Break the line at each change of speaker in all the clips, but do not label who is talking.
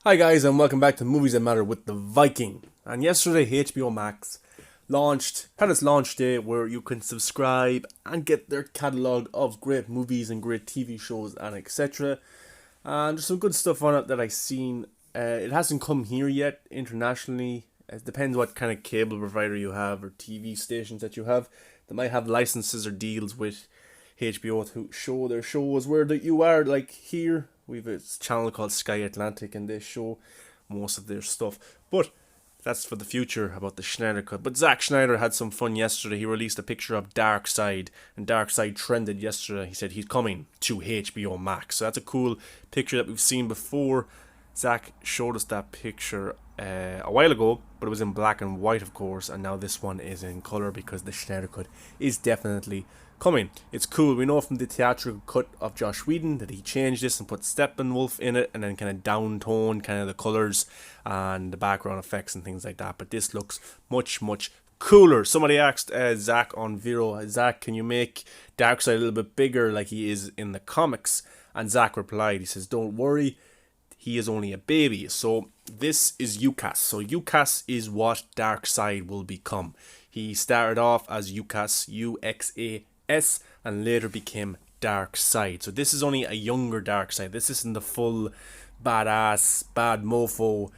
Hi guys, and welcome back to Movies That Matter with the Viking. And yesterday HBO Max had its launch day where you can subscribe and get their catalogue of great movies and great TV shows and etc. And there's some good stuff on it that I've seen. It hasn't come here yet internationally. It depends what kind of cable provider you have or TV stations that you have. They might have licenses or deals with HBO to show their shows where that you are. Like here, we've a channel called Sky Atlantic, and they show most of their stuff. But that's for the future about the Schneider cut. But Zack Snyder had some fun yesterday. He released a picture of Darkseid, and Darkseid trended yesterday. He said he's coming to HBO Max. So that's a cool picture that we've seen before. Zack showed us that picture a while ago, but it was in black and white, of course, and now this one is in color because the Schneider cut is definitely coming. It's cool. We know from the theatrical cut of Joss Whedon that he changed this and put Steppenwolf in it, and then kind of downtoned kind of the colors and the background effects and things like that. But this looks much cooler. Somebody asked Zack on Vero, Zack, can you make Darkseid a little bit bigger like he is in the comics? And Zack replied, he says, don't worry, he is only a baby. So this is UCAS. So UCAS is what Darkseid will become. He started off as UCAS, UXAS, and later became Darkseid. So this is only a younger Darkseid. This isn't the full badass, bad mofo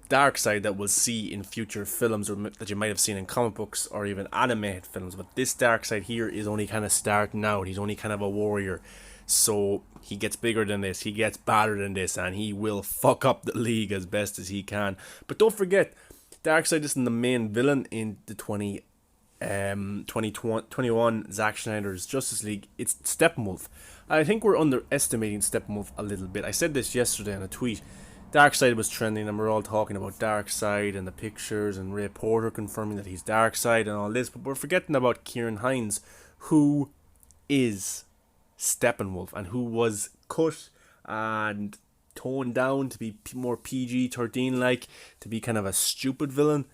Darkseid that we'll see in future films, or that you might have seen in comic books or even animated films. But this Darkseid here is only kind of starting out. He's only kind of a warrior. So he gets bigger than this, he gets badder than this, and he will fuck up the league as best as he can. But don't forget, Darkseid isn't the main villain in the 2021 Zack Snyder's Justice League. It's Steppenwolf. I think we're underestimating Steppenwolf a little bit. I said this yesterday in a tweet. Darkseid was trending, and we're all talking about Darkseid and the pictures, and Ray Porter confirming that he's Darkseid and all this, but we're forgetting about Kieran Hines, who is Steppenwolf and who was cut and toned down to be more PG-13 like, to be kind of a stupid villain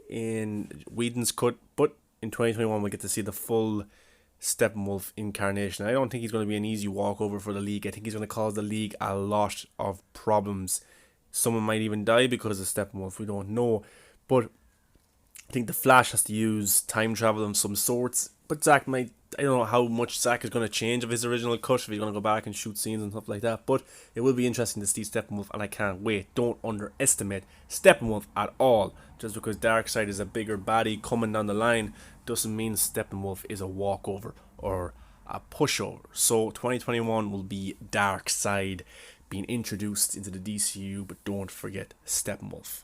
in Whedon's cut. But in 2021 we get to see the full Steppenwolf incarnation. I don't think he's going to be an easy walkover for the league. I think he's going to cause the league a lot of problems. Someone might even die because of Steppenwolf, we don't know. But I think the Flash has to use time travel of some sorts. But Zack might, I don't know how much Zack is going to change of his original cut, if he's going to go back and shoot scenes and stuff like that. But it will be interesting to see Steppenwolf, and I can't wait. Don't underestimate Steppenwolf at all. Just because Darkseid is a bigger baddie coming down the line doesn't mean Steppenwolf is a walkover or a pushover. So 2021 will be Darkseid being introduced into the DCU, but don't forget Steppenwolf.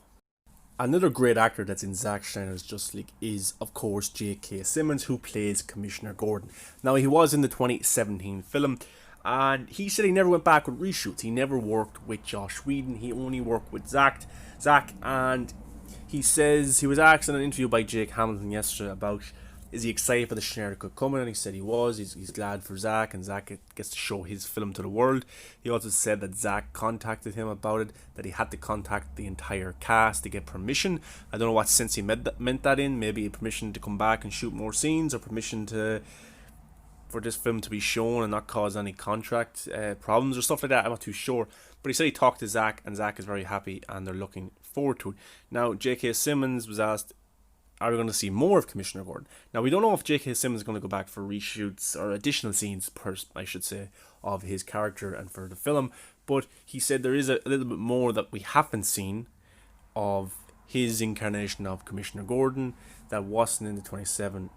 Another great actor that's in Zack Snyder's Justice League is, of course, J.K. Simmons, who plays Commissioner Gordon. Now, he was in the 2017 film, and he said he never went back with reshoots. He never worked with Joss Whedon. He only worked with Zack, and he says he was asked in an interview by Jake Hamilton yesterday about, is he excited for the Schneider cut coming? And he said he was. He's glad for Zack, and Zack gets to show his film to the world. He also said that Zack contacted him about it, that he had to contact the entire cast to get permission. I don't know what sense he meant that in. Maybe permission to come back and shoot more scenes, or permission for this film to be shown and not cause any contract problems or stuff like that. I'm not too sure. But he said he talked to Zack, and Zack is very happy, and they're looking forward to it. Now, J.K. Simmons was asked, are we going to see more of Commissioner Gordon? Now, we don't know if J.K. Simmons is going to go back for reshoots or additional scenes, I should say, of his character and for the film, but he said there is a little bit more that we haven't seen of his incarnation of Commissioner Gordon that wasn't in the 27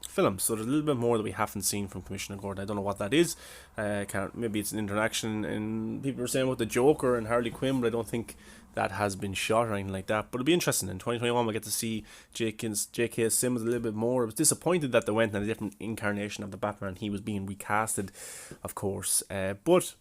film. So there's a little bit more that we haven't seen from Commissioner Gordon. I don't know what that is. Maybe it's an interaction, and people are saying with the Joker and Harley Quinn, but I don't think that has been shot or anything like that. But it'll be interesting. In 2021 we'll get to see J.K. Simmons a little bit more. I was disappointed that they went in a different incarnation of the Batman. He was being recasted, of course, but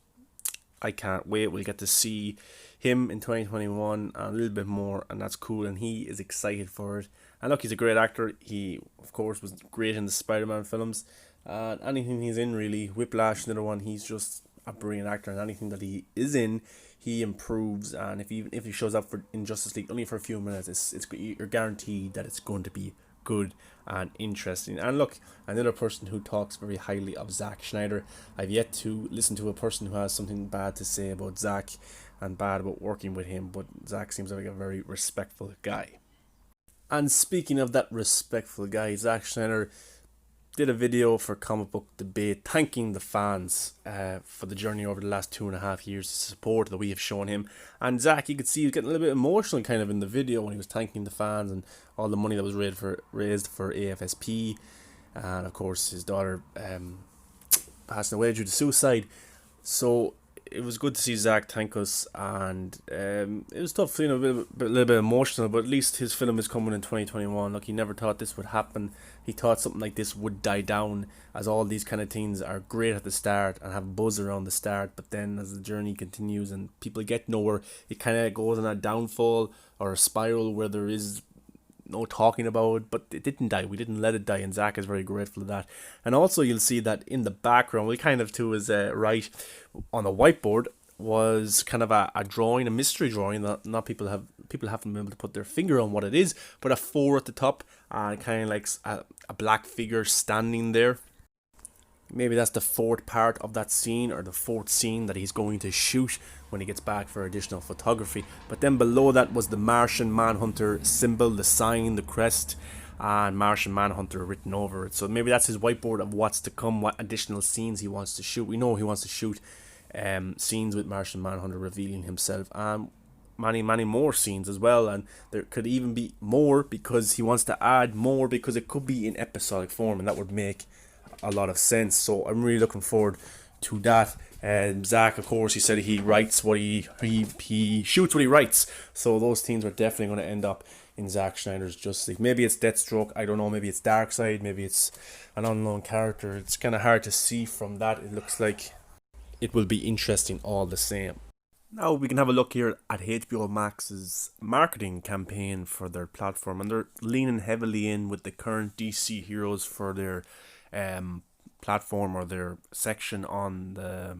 I can't wait. We'll get to see him in 2021 and a little bit more, and that's cool, and he is excited for it. And look, he's a great actor. He, of course, was great in the Spider-Man films. Anything he's in, really. Whiplash, another one, he's just a brilliant actor, and anything that he is in, he improves. And if he shows up in Justice League only for a few minutes, you're guaranteed that it's going to be good and interesting. And look, another person who talks very highly of Zack Snyder. I've yet to listen to a person who has something bad to say about Zack. and bad about working with him, but Zack seems like a very respectful guy. And speaking of that respectful guy, Zack Snyder did a video for Comic Book Debate thanking the fans for the journey over the last 2.5 years, the support that we have shown him. And Zack, you could see he was getting a little bit emotional kind of in the video when he was thanking the fans and all the money that was raised for AFSP, and of course his daughter passing away due to suicide. So it was good to see Zack thank us, and it was tough, a little bit emotional, but at least his film is coming in 2021. Look, he never thought this would happen. He thought something like this would die down, as all these kind of things are great at the start and have buzz around the start, but then as the journey continues and people get nowhere, it kind of goes on a downfall or a spiral where there is no talking about it, but it didn't die. We didn't let it die, and Zack is very grateful for that. And also you'll see that in the background, we kind of to his right on the whiteboard was kind of a drawing, a mystery drawing that not people haven't been able to put their finger on what it is, but a 4 at the top and kind of like a black figure standing there. Maybe that's the 4th part of that scene, or the 4th scene that he's going to shoot when he gets back for additional photography. But then below that was the Martian Manhunter symbol, the sign, the crest, and Martian Manhunter written over it. So maybe that's his whiteboard of what's to come, what additional scenes he wants to shoot. We know he wants to shoot scenes with Martian Manhunter revealing himself, and many more scenes as well, and there could even be more because he wants to add more, because it could be in episodic form, and that would make a lot of sense. So I'm really looking forward to that. Zack, of course, he said he writes what he shoots what he writes, so those things are definitely going to end up in Zack Snyder's Justice League. Maybe it's Deathstroke, I don't know, maybe it's Darkseid, maybe it's an unknown character. It's kind of hard to see from that. It looks like it will be interesting all the same. Now we can have a look here at HBO Max's marketing campaign for their platform, and they're leaning heavily in with the current DC heroes for their platform, or their section on the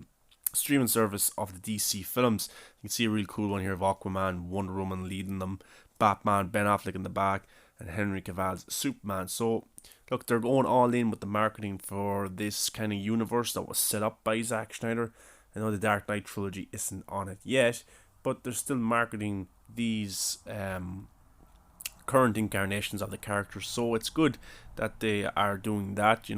streaming service of the DC films. You can see a really cool one here of Aquaman, Wonder Woman leading them, Batman, Ben Affleck in the back, and Henry Cavill's Superman. So look, they're going all in with the marketing for this kind of universe that was set up by Zack Snyder. I know the Dark Knight trilogy isn't on it yet, but they're still marketing these current incarnations of the characters, so it's good that they are doing that.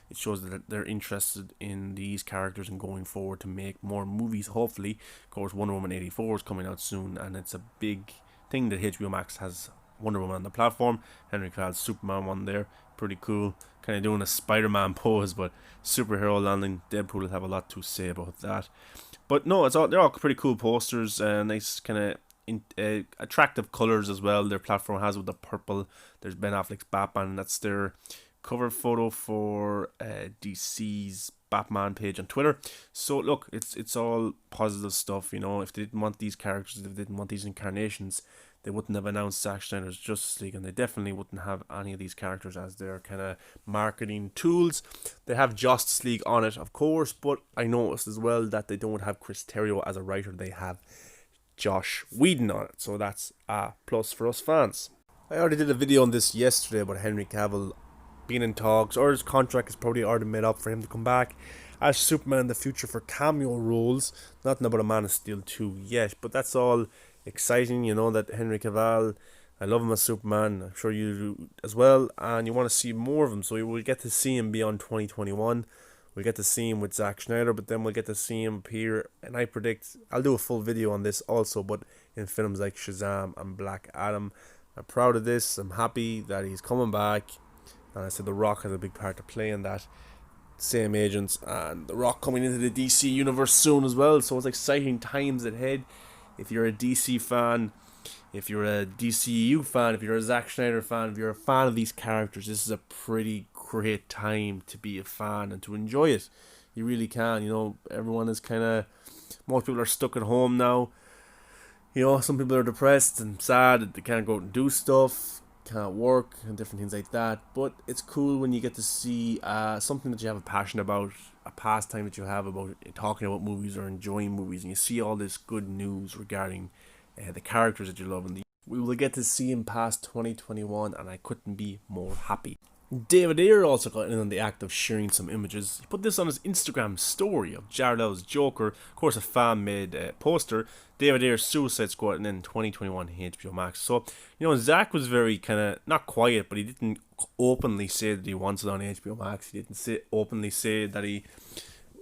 It shows that they're interested in these characters and going forward to make more movies, hopefully. Of course, Wonder Woman 84 is coming out soon, and it's a big thing that HBO Max has Wonder Woman on the platform. Henry Cavill's Superman one there, pretty cool, kind of doing a Spider-Man pose, but superhero landing. Deadpool will have a lot to say about that. But no, they're all pretty cool posters, nice kind of attractive colors as well. Their platform has with the purple. There's Ben Affleck's Batman, and that's their cover photo for DC's Batman page on Twitter. So look, it's all positive stuff. If they didn't want these characters, if they didn't want these incarnations, they wouldn't have announced Zack Snyder's Justice League, and they definitely wouldn't have any of these characters as their kind of marketing tools. They have Justice League on it, of course, but I noticed as well that they don't have Chris Terrio as a writer. They have Josh Whedon on it, so that's a plus for us fans. I already did a video on this yesterday about Henry Cavill being in talks, or his contract is probably already made up for him to come back as Superman in the future for cameo roles. Nothing about a Man of Steel 2 yet, but that's all exciting. That Henry Cavill, I love him as Superman, I'm sure you do as well, and you want to see more of him, so we'll get to see him beyond 2021. We'll get to see him with Zack Snyder, but then we'll get to see him appear, and I predict, I'll do a full video on this also, but in films like Shazam and Black Adam. I'm proud of this. I'm happy that he's coming back, and I said The Rock has a big part to play in that. Same agents, and The Rock coming into the DC universe soon as well, so it's exciting times ahead. If you're a DC fan, if you're a DCU fan, if you're a Zack Snyder fan, if you're a fan of these characters, this is a pretty great time to be a fan and to enjoy it. You really can. Everyone is most people are stuck at home now. Some people are depressed and sad that they can't go out and do stuff, can't work, and different things like that. But it's cool when you get to see something that you have a passion about, a pastime that you have about talking about movies or enjoying movies, and you see all this good news regarding the characters that you love. And we will get to see him past 2021, and I couldn't be more happy. David Ayer also got in on the act of sharing some images. He put this on his Instagram story of Jared Leto's Joker, of course a fan-made poster, David Ayer's Suicide Squad, and then 2021 HBO Max. So, Zack was very kind of, not quiet, but he didn't openly say that he wants it on HBO Max. He didn't openly say that he,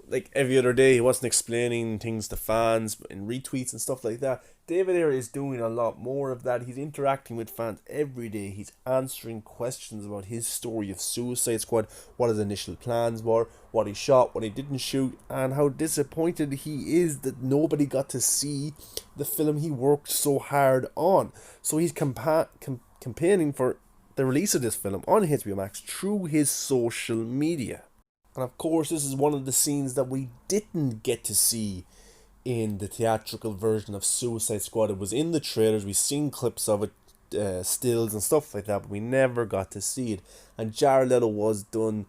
like every other day, he wasn't explaining things to fans in retweets and stuff like that. David Ayer is doing a lot more of that. He's interacting with fans every day. He's answering questions about his story of Suicide Squad, what his initial plans were, what he shot, what he didn't shoot, and how disappointed he is that nobody got to see the film he worked so hard on. So he's campaigning for the release of this film on HBO Max through his social media. And of course, this is one of the scenes that we didn't get to see in the theatrical version of Suicide Squad. It was in the trailers, we've seen clips of it, stills and stuff like that, but we never got to see it. And Jared Leto was done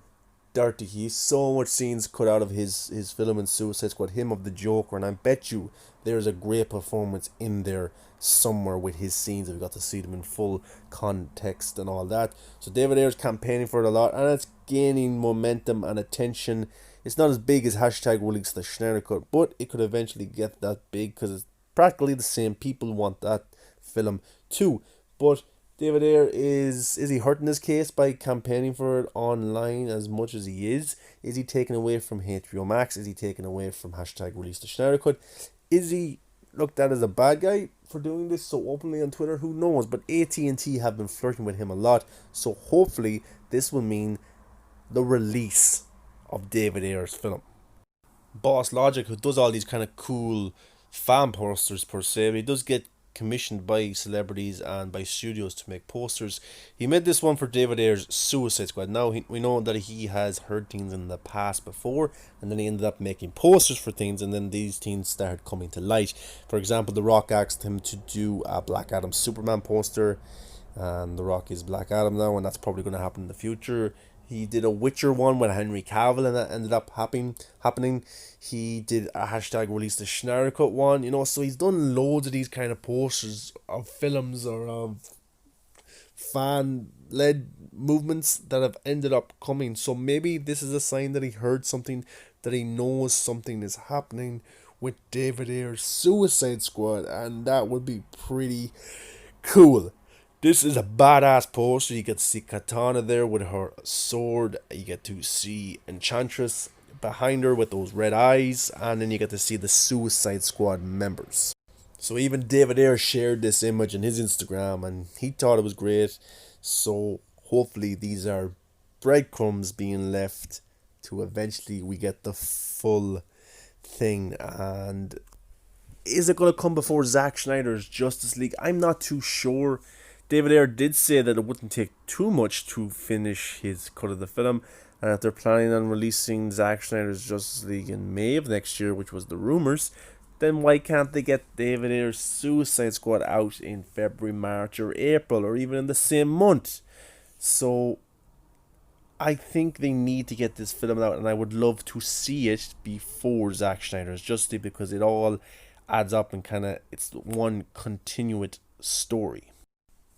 dirty. He has so much scenes cut out of his film in Suicide Squad, him of the Joker, and I bet you there's a great performance in there somewhere with his scenes if we got to see them in full context and all that. So David Ayer's campaigning for it a lot, and it's gaining momentum and attention. It's not as big as hashtag release the Snyder Cut, but it could eventually get that big because it's practically the same. People want that film too. But David Ayer, is he hurting his case by campaigning for it online as much as he is? Is he taking away from HBO Max? Is he taking away from hashtag release the Snyder Cut? Is he looked at as a bad guy for doing this so openly on Twitter? Who knows? But AT&T have been flirting with him a lot, so hopefully this will mean the release of David Ayer's film. Boss Logic, who does all these kind of cool fan posters per se, he does get commissioned by celebrities and by studios to make posters. He made this one for David Ayer's Suicide Squad. Now we know that he has heard things in the past before, and then he ended up making posters for things, and then these things started coming to light. For example, The Rock asked him to do a Black Adam Superman poster, and The Rock is Black Adam now, and that's probably going to happen in the future. He did a Witcher one with Henry Cavill, and that ended up happening. He did a hashtag release the Snyder Cut one, so he's done loads of these kind of posters of films or of fan-led movements that have ended up coming. So maybe this is a sign that he heard something, that he knows something is happening with David Ayer's Suicide Squad, and that would be pretty cool. This is a badass poster. You get to see Katana there with her sword. You get to see Enchantress behind her with those red eyes. And then you get to see the Suicide Squad members. So even David Ayer shared this image on his Instagram, and he thought it was great. So hopefully these are breadcrumbs being left to eventually we get the full thing. And is it going to come before Zack Snyder's Justice League? I'm not too sure. David Ayer did say that it wouldn't take too much to finish his cut of the film, and that they're planning on releasing Zack Snyder's Justice League in May of next year, which was the rumours. Then why can't they get David Ayer's Suicide Squad out in February, March, or April, or even in the same month? So I think they need to get this film out, and I would love to see it before Zack Snyder's Justice League, because it all adds up and it's one continuate story.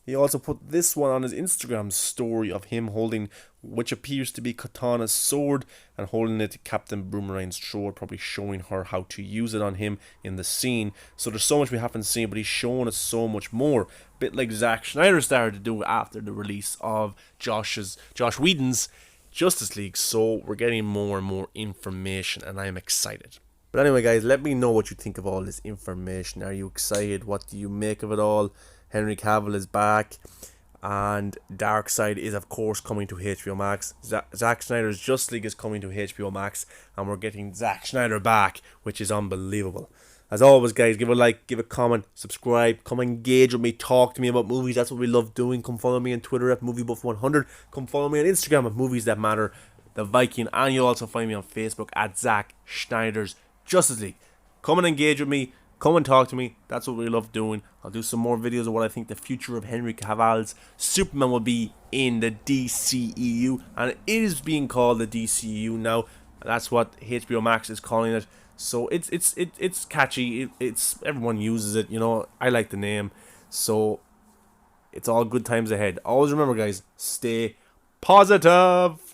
He also put this one on his Instagram story of him holding, which appears to be Katana's sword, and holding it to Captain Boomerang's throat, probably showing her how to use it on him in the scene. So there's so much we haven't seen, but he's showing us so much more. A bit like Zack Snyder started to do after the release of Josh Whedon's Justice League. So we're getting more and more information, and I am excited. But anyway, guys, let me know what you think of all this information. Are you excited? What do you make of it all? Henry Cavill is back, and Darkseid is of course coming to HBO Max. Zack Snyder's Justice League is coming to HBO Max, and we're getting Zack Snyder back, which is unbelievable. As always, guys, give a like, give a comment, subscribe, come engage with me, talk to me about movies. That's what we love doing. Come follow me on Twitter at MovieBuff100. Come follow me on Instagram at Movies That Matter, The Viking, and you'll also find me on Facebook at Zack Snyder's Justice League. Come and engage with me. Come and talk to me. That's what we love doing. I'll do some more videos of what I think the future of Henry Cavill's Superman will be in the DCEU. And it is being called the DCEU now. That's what HBO Max is calling it. So it's catchy. It's everyone uses it. I like the name. So it's all good times ahead. Always remember, guys, stay Positive.